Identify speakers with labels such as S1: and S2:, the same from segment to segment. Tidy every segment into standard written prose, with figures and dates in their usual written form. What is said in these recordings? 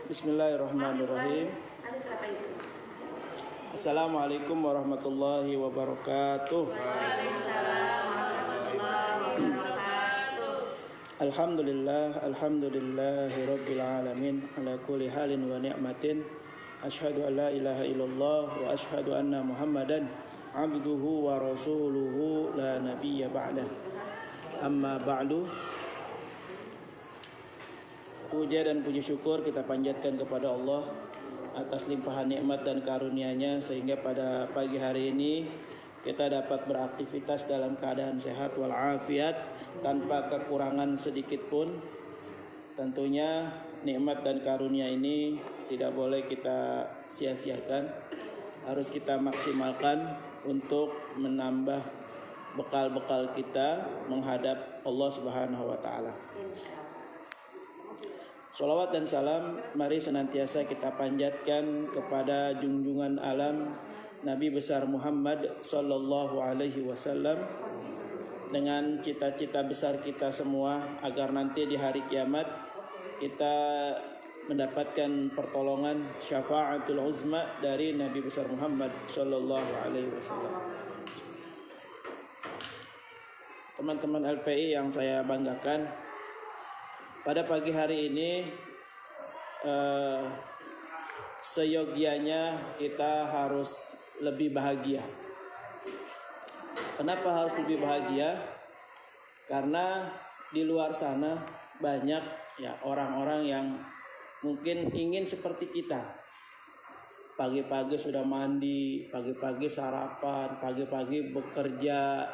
S1: Bismillahirrahmanirrahim. Assalamualaikum warahmatullahi wabarakatuh. Alhamdulillahi rabbil alamin ala kulli halin wa ni'matin. Asyhadu an la ilaha illallah wa asyhadu anna Muhammadan abduhu wa rasuluhu la nabiyya ba'dah. Amma ba'du. Puja dan puji syukur kita panjatkan kepada Allah atas limpahan nikmat dan karunia-Nya sehingga pada pagi hari ini kita dapat beraktivitas dalam keadaan sehat walafiat tanpa kekurangan sedikit pun. Tentunya nikmat dan karunia ini tidak boleh kita sia-siakan, harus kita maksimalkan untuk menambah bekal-bekal kita menghadap Allah Subhanahu wa taala. Sholawat dan salam mari senantiasa kita panjatkan kepada junjungan alam Nabi besar Muhammad sallallahu alaihi wasallam dengan cita-cita besar kita semua agar nanti di hari kiamat kita mendapatkan pertolongan syafaatul uzma dari Nabi besar Muhammad sallallahu alaihi wasallam. Teman-teman LPI yang saya banggakan, pada pagi hari ini seyogianya kita harus lebih bahagia. Kenapa harus lebih bahagia? Karena di luar sana banyak ya orang-orang yang mungkin ingin seperti kita. Pagi-pagi sudah mandi, pagi-pagi sarapan, pagi-pagi bekerja,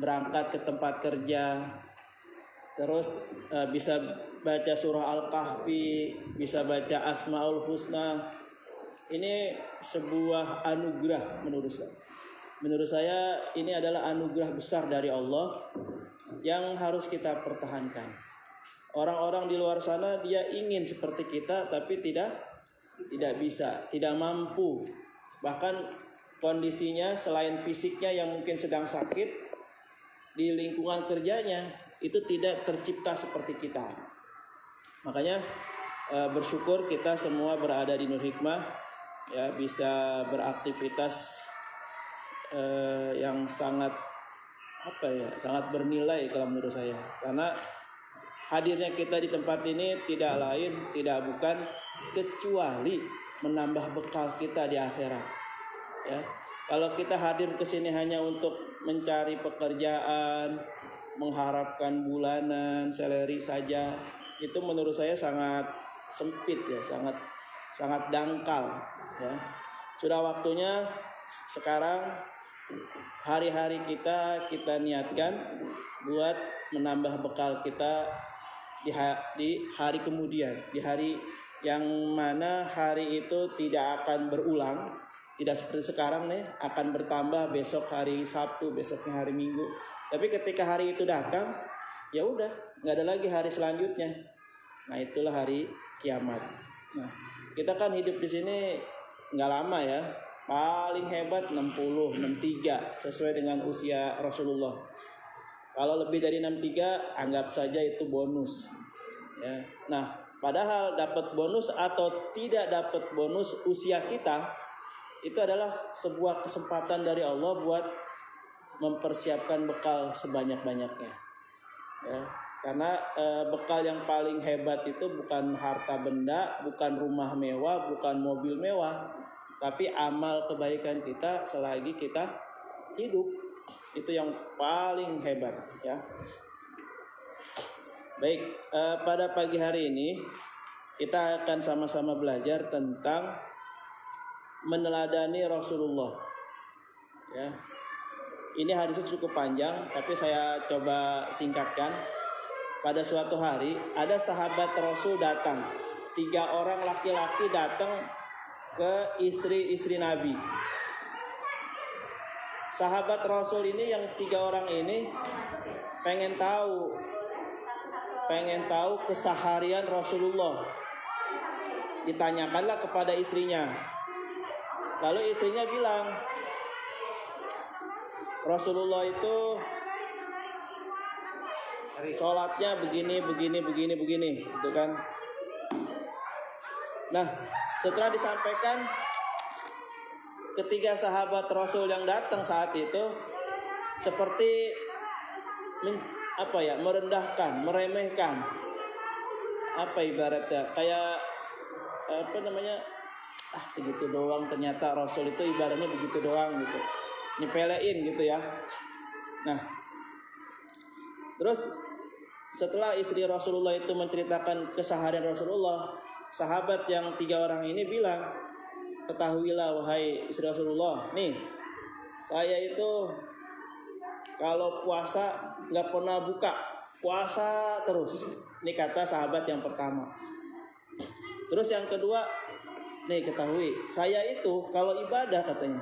S1: berangkat ke tempat kerja. Terus bisa baca surah Al-Kahfi, bisa baca Asmaul Husna. Ini sebuah anugerah menurut saya. Menurut saya ini adalah anugerah besar dari Allah yang harus kita pertahankan. Orang-orang di luar sana dia ingin seperti kita tapi tidak bisa, tidak mampu. Bahkan kondisinya selain fisiknya yang mungkin sedang sakit, di lingkungan kerjanya itu tidak tercipta seperti kita. Makanya bersyukur kita semua berada di Nur Hikmah, ya bisa beraktivitas yang sangat sangat bernilai kalau menurut saya. Karena hadirnya kita di tempat ini tidak lain tidak bukan kecuali menambah bekal kita di akhirat. Ya. Kalau kita hadir ke sini hanya untuk mencari pekerjaan, mengharapkan bulanan, salary saja, itu menurut saya sangat sempit ya, sangat dangkal ya. Sudah waktunya sekarang hari-hari kita niatkan buat menambah bekal kita di hari kemudian, di hari yang mana hari itu tidak akan berulang. Tidak seperti sekarang nih, akan bertambah besok hari Sabtu, besoknya hari Minggu. Tapi ketika hari itu datang, ya udah, nggak ada lagi hari selanjutnya. Nah itulah hari kiamat. Nah kita kan hidup di sini nggak lama ya, paling hebat 60, 63 sesuai dengan usia Rasulullah. Kalau lebih dari 63, anggap saja itu bonus. Ya. Nah padahal dapat bonus atau tidak dapat bonus usia kita, itu adalah sebuah kesempatan dari Allah buat mempersiapkan bekal sebanyak-banyaknya. Ya, karena bekal yang paling hebat itu bukan harta benda, bukan rumah mewah, bukan mobil mewah, tapi amal kebaikan kita selagi kita hidup. Itu yang paling hebat. Ya. Baik, pada pagi hari ini kita akan sama-sama belajar tentang meneladani Rasulullah. Ya. Ini hadisnya cukup panjang, tapi saya coba singkatkan. Pada suatu hari ada sahabat Rasul datang. 3 orang laki-laki datang ke istri-istri Nabi. Sahabat Rasul ini yang 3 orang ini pengen tahu keseharian Rasulullah. Ditanyakanlah kepada istrinya. Lalu istrinya bilang, Rasulullah itu sholatnya begini, gitu kan. Nah, setelah disampaikan, ketiga sahabat Rasul yang datang saat itu seperti merendahkan, meremehkan. Apa ibaratnya? Kayak segitu doang, ternyata Rasul itu ibaratnya begitu doang gitu. Nyepelein gitu ya. Nah, terus setelah istri Rasulullah itu menceritakan keseharian Rasulullah, sahabat yang 3 orang ini bilang, ketahuilah wahai istri Rasulullah, nih saya itu kalau puasa nggak pernah buka, puasa terus. Ini kata sahabat yang pertama. Terus yang kedua, nih ketahui, saya itu kalau ibadah katanya,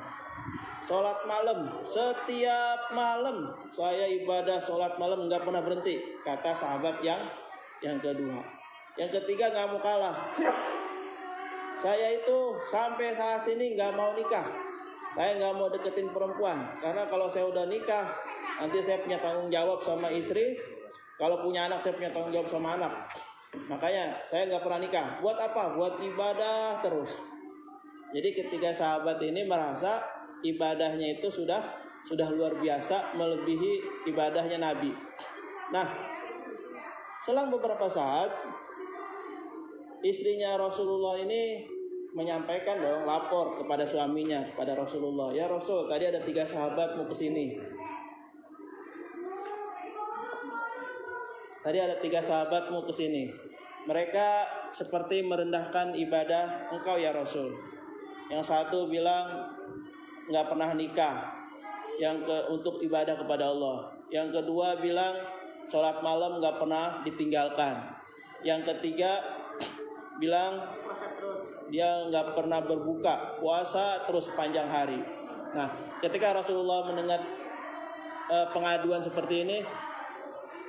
S1: sholat malam, setiap malam saya ibadah sholat malam nggak pernah berhenti. Kata sahabat yang kedua. Yang ketiga nggak mau kalah. Saya itu sampai saat ini nggak mau nikah. Saya nggak mau deketin perempuan. Karena kalau saya udah nikah, nanti saya punya tanggung jawab sama istri. Kalau punya anak, saya punya tanggung jawab sama anak. Makanya saya nggak pernah nikah. Buat apa? Buat ibadah terus. Jadi ketiga sahabat ini merasa ibadahnya itu sudah luar biasa, melebihi ibadahnya Nabi. Nah, selang beberapa saat, istrinya Rasulullah ini menyampaikan dong, lapor kepada suaminya, kepada Rasulullah. Ya Rasul, tadi ada 3 sahabat mau kesini. Mereka seperti merendahkan ibadah engkau ya Rasul. Yang satu bilang nggak pernah nikah, untuk ibadah kepada Allah. Yang kedua bilang sholat malam nggak pernah ditinggalkan. Yang ketiga bilang dia nggak pernah berbuka, puasa terus sepanjang hari. Nah, ketika Rasulullah mendengar pengaduan seperti ini,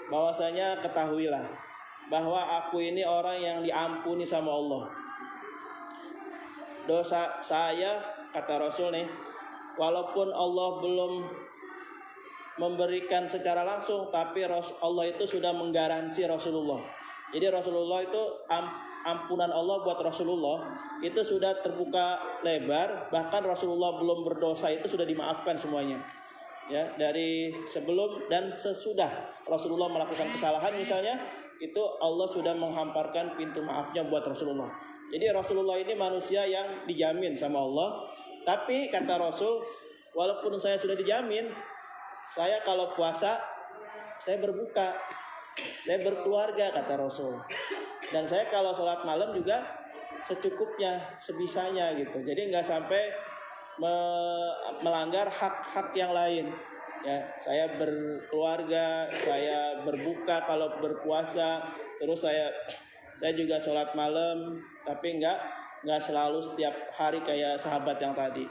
S1: bahwasanya ketahuilah bahwa aku ini orang yang diampuni sama Allah. Dosa saya, kata Rasul nih, walaupun Allah belum memberikan secara langsung, tapi Allah itu sudah menggaransi Rasulullah. Jadi Rasulullah itu ampunan Allah buat Rasulullah itu sudah terbuka lebar. Bahkan Rasulullah belum berdosa itu sudah dimaafkan semuanya. Ya, dari sebelum dan sesudah Rasulullah melakukan kesalahan misalnya, itu Allah sudah menghamparkan pintu maafnya buat Rasulullah. Jadi Rasulullah ini manusia yang dijamin sama Allah. Tapi kata Rasul, walaupun saya sudah dijamin, saya kalau puasa saya berbuka, saya berkeluarga, kata Rasul. Dan saya kalau sholat malam juga secukupnya, sebisanya gitu. Jadi nggak sampai melanggar hak-hak yang lain. Ya, saya berkeluarga, saya berbuka kalau berpuasa, terus saya juga sholat malam, tapi nggak selalu setiap hari kayak sahabat yang tadi.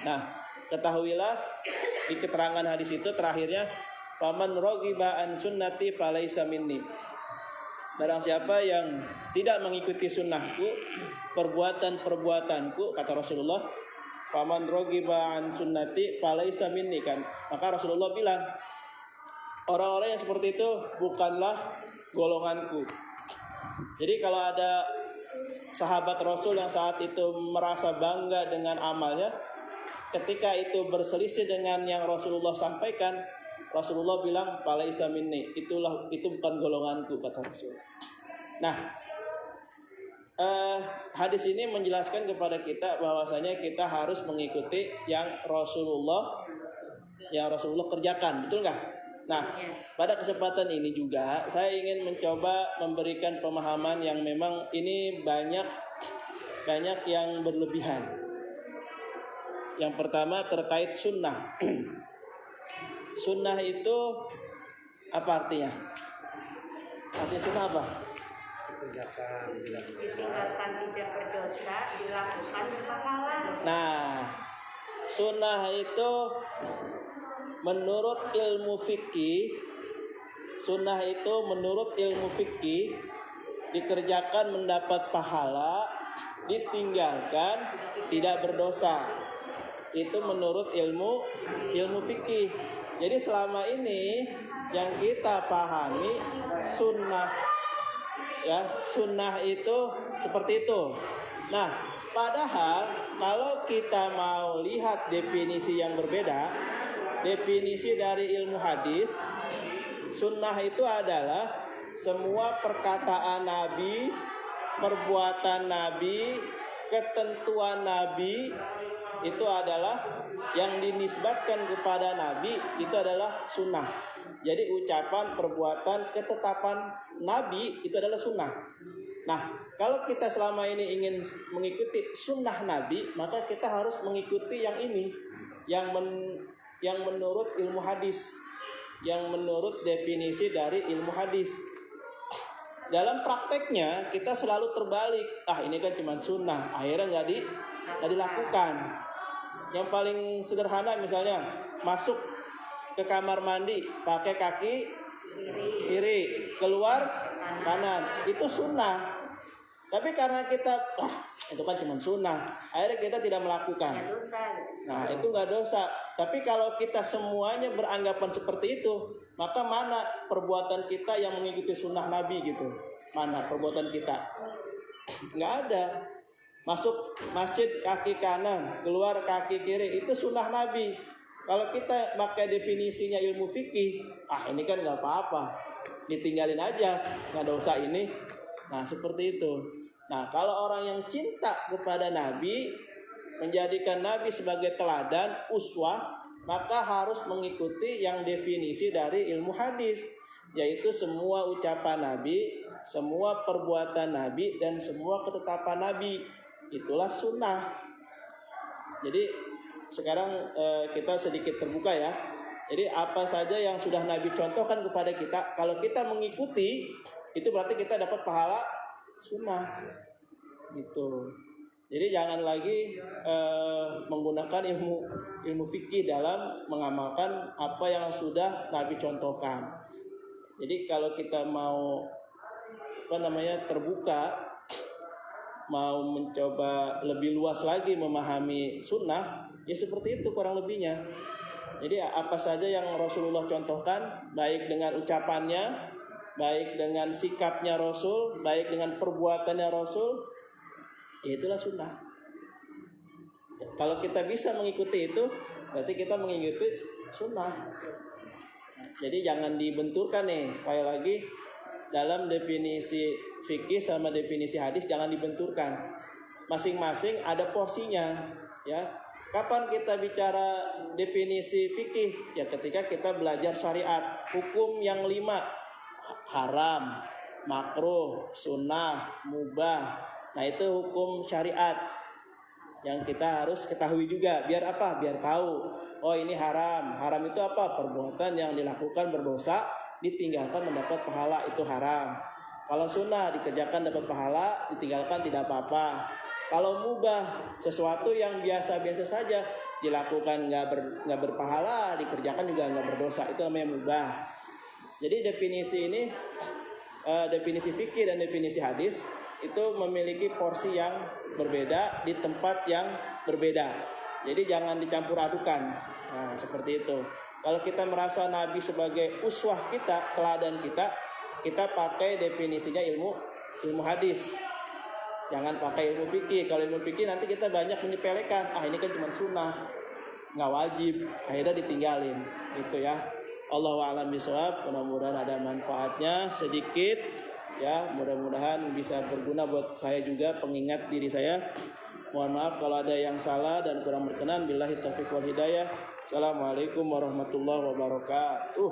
S1: Nah, ketahuilah di keterangan hadis itu terakhirnya, faman raghiba an sunnati falaisa minni. Barang siapa yang tidak mengikuti sunnahku, perbuatan-perbuatanku, kata Rasulullah, faman raghiba an sunnati falaisa minni kan. Maka Rasulullah bilang, orang-orang yang seperti itu bukanlah golonganku. Jadi kalau ada sahabat Rasul yang saat itu merasa bangga dengan amalnya, ketika itu berselisih dengan yang Rasulullah sampaikan, Rasulullah bilang falaisa minni, itu bukan golonganku, kata Rasul. Nah, hadis ini menjelaskan kepada kita bahwasanya kita harus mengikuti yang Rasulullah kerjakan, betul nggak? Nah, pada kesempatan ini juga saya ingin mencoba memberikan pemahaman yang memang ini banyak yang berlebihan. Yang pertama terkait sunnah. Sunnah itu apa artinya? Artinya sunnah apa?
S2: Ditinggalkan tidak berdosa, dilakukan berpahala.
S1: Nah, sunnah itu menurut ilmu fikih, dikerjakan mendapat pahala, ditinggalkan tidak berdosa. Itu menurut ilmu fikih. Jadi selama ini yang kita pahami sunnah, ya sunnah itu seperti itu. Nah, padahal kalau kita mau lihat definisi yang berbeda, definisi dari ilmu hadis, sunnah itu adalah semua perkataan Nabi, perbuatan Nabi, ketentuan Nabi, itu adalah yang dinisbatkan kepada Nabi, itu adalah sunnah. Jadi ucapan, perbuatan, ketetapan Nabi itu adalah sunnah. Nah, kalau kita selama ini ingin mengikuti sunnah Nabi, maka kita harus mengikuti yang ini, yang menurut ilmu hadis, yang menurut definisi dari ilmu hadis. Dalam prakteknya kita selalu terbalik. Ini kan cuma sunnah, akhirnya nggak dilakukan. Yang paling sederhana misalnya masuk ke kamar mandi pakai kaki kiri, keluar kanan, itu sunnah. Tapi karena kita itu kan cuma sunnah, akhirnya kita tidak melakukan. Nah, itu nggak dosa. Tapi kalau kita semuanya beranggapan seperti itu, maka mana perbuatan kita yang mengikuti sunnah Nabi gitu? Mana perbuatan kita? Nggak ada. Masuk masjid kaki kanan, keluar kaki kiri, itu sunnah Nabi. Kalau kita pakai definisinya ilmu fikih, ini kan nggak apa-apa, ditinggalin aja, nggak dosa ini. Nah, seperti itu. Nah, kalau orang yang cinta kepada Nabi, menjadikan Nabi sebagai teladan, uswah, maka harus mengikuti yang definisi dari ilmu hadis, yaitu semua ucapan Nabi, semua perbuatan Nabi, dan semua ketetapan Nabi. Itulah sunnah. Jadi sekarang kita sedikit terbuka ya. Jadi apa saja yang sudah Nabi contohkan kepada kita, kalau kita mengikuti, itu berarti kita dapat pahala sunnah. Gitu. Jadi jangan lagi menggunakan ilmu fikih dalam mengamalkan apa yang sudah Nabi contohkan. Jadi kalau kita mau terbuka, mau mencoba lebih luas lagi memahami sunnah, ya seperti itu kurang lebihnya. Jadi apa saja yang Rasulullah contohkan, baik dengan ucapannya, baik dengan sikapnya Rasul, baik dengan perbuatannya Rasul, ya itulah sunnah. Kalau kita bisa mengikuti itu, berarti kita mengikuti sunnah. Jadi jangan dibenturkan nih, sekali lagi, dalam definisi fikih sama definisi hadis jangan dibenturkan. Masing-masing ada porsinya, ya. Kapan kita bicara definisi fikih? Ya ketika kita belajar syariat, hukum yang 5, haram, makruh, sunnah, mubah. Nah, itu hukum syariat yang kita harus ketahui juga. Biar apa? Biar tahu. Oh, ini haram. Haram itu apa? Perbuatan yang dilakukan berdosa, ditinggalkan mendapat pahala, itu haram. Kalau sunnah dikerjakan dapat pahala, ditinggalkan tidak apa-apa. Kalau mubah, sesuatu yang biasa-biasa saja, dilakukan nggak berpahala, dikerjakan juga nggak berdosa, itu namanya mubah. Jadi definisi ini, definisi fikih dan definisi hadis itu memiliki porsi yang berbeda di tempat yang berbeda. Jadi jangan dicampur adukan. Nah, seperti itu. Kalau kita merasa Nabi sebagai uswah kita, teladan kita pakai definisinya ilmu hadis. Jangan pakai ilmu fikih. Kalau ilmu fikih nanti kita banyak menyepelekan. Ini kan cuma sunnah, nggak wajib. Akhirnya ditinggalin. Itu ya. Allahu a'lam bishawab. Mudah-mudahan ada manfaatnya sedikit. Ya, mudah-mudahan bisa berguna buat saya juga, pengingat diri saya. Mohon maaf kalau ada yang salah dan kurang berkenan. Billahi taufiq wal hidayah. Assalamualaikum warahmatullahi wabarakatuh.